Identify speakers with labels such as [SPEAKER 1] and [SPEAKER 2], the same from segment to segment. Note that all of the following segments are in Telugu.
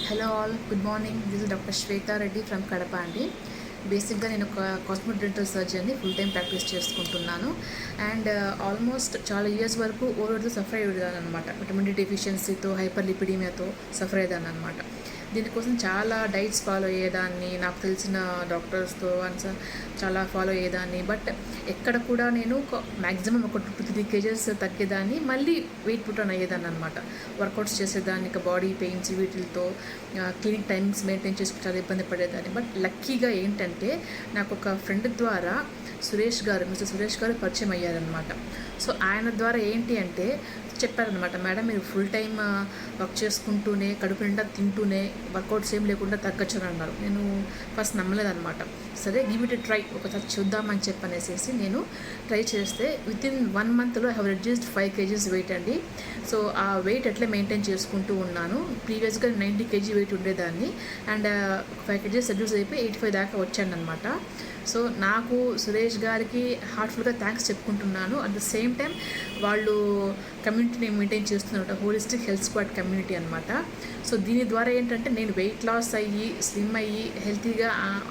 [SPEAKER 1] Hello all, good morning. This is doctor Shweta Reddy from Kadapa అండి. బేసిక్గా నేను ఒక కాస్మెటిక్ డెంటల్ సర్జన్ని ఫుల్ టైం ప్రాక్టీస్ చేసుకుంటున్నాను. అండ్ ఆల్మోస్ట్ చాలా ఇయర్స్ వరకు ఓవర్తో సఫర్ అయ్యేదాన్ని అనమాట. విటమిన్ డి డెఫిషియన్సీతో, హైపర్ లిపిడీమియాతో సఫర్ అయ్యేదాన్ని అనమాట. దీనికోసం చాలా డైట్స్ ఫాలో అయ్యేదాన్ని, నాకు తెలిసిన డాక్టర్స్తో చాలా ఫాలో అయ్యేదాన్ని. బట్ ఎక్కడ కూడా నేను మ్యాక్సిమం ఒక 2-3 kgs తగ్గేదాన్ని, మళ్ళీ వెయిట్ పుట్ ఆన్ అయ్యేదాన్ని అనమాట. వర్కౌట్స్ చేసేదాన్ని, ఇక బాడీ పెయిన్స్ వీటితో క్లినిక్ టైమింగ్స్ మెయింటైన్ చేసుకుని చాలా ఇబ్బంది పడేదాన్ని. బట్ లక్కీగా ఏంటంటే నాకు ఒక ఫ్రెండ్ ద్వారా మిస్టర్ సురేష్ గారు పరిచయం అయ్యారనమాట. సో ఆయన ద్వారా ఏంటి అంటే చెప్పారనమాట, మేడం మీరు ఫుల్ టైం వర్క్ చేసుకుంటూనే, కడుపు నిండా తింటూనే, వర్కౌట్స్ ఏం లేకుండా తగ్గచ్చు అని అన్నారు. నేను ఫస్ట్ నమ్మలేదన్నమాట. సరే గివ్ ఇట్ ట్రై, ఒకసారి చూద్దామని చెప్పనేసి నేను ట్రై చేస్తే వితిన్ 1 monthలో I have reduced 5 kgs weight అండి. సో ఆ వెయిట్ ఎట్లా మెయింటైన్ చేసుకుంటూ ఉన్నాను. ప్రీవియస్గా 90 kg వెయిట్ ఉండేదాన్ని, అండ్ 5 kgs రెడ్యూస్ అయిపోయి 85 దాకా వచ్చాను అనమాట. సో నాకు సురేష్ గారికి హార్ట్ఫుల్గా థ్యాంక్స్ చెప్పుకుంటున్నాను. అట్ ద సేమ్ టైం వాళ్ళు కమ్యూనిటీని మెయింటైన్ చేస్తున్నమాట, హోలిస్టిక్ హెల్త్ స్క్వాడ్ కమ్యూనిటీ అనమాట. సో దీని ద్వారా ఏంటంటే నేను వెయిట్ లాస్ అయ్యి, స్లిమ్ అయ్యి, హెల్తీగా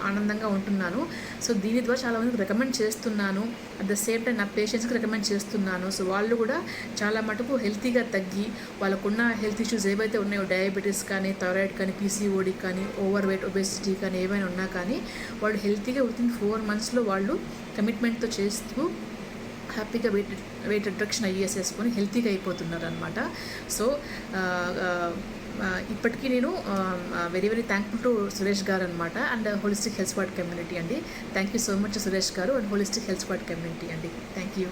[SPEAKER 1] ఆనందంగా ఉంటున్నాను. సో దీని ద్వారా చాలా మందికి రికమెండ్ చేస్తున్నాను. అట్ ద సేమ్ టైం నా పేషెంట్స్కి రికమెండ్ చేస్తున్నాను. సో వాళ్ళు కూడా చాలా మటుకు హెల్తీగా తగ్గి, వాళ్ళకున్న హెల్త్ ఇష్యూస్ ఏవైతే ఉన్నాయో, డయాబెటీస్ కానీ, థైరాయిడ్ కానీ, పీసీఓడి కానీ, ఓవర్ వెయిట్, ఒబెసిటీ కానీ ఏమైనా ఉన్నా కానీ వాళ్ళు హెల్తీగా వితిన్ 4 monthsలో వాళ్ళు కమిట్మెంట్తో చేస్తూ హ్యాపీగా వెయిట్ రిడక్షన్ అయ్యేసేసుకొని హెల్తీగా అయిపోతున్నారు అనమాట. సో ఇప్పటికీ నేను very thankful to Suresh garu అనమాట, and holistic health squad community అండి. Thank you so much Suresh garu and holistic health squad community అండి. Thank you.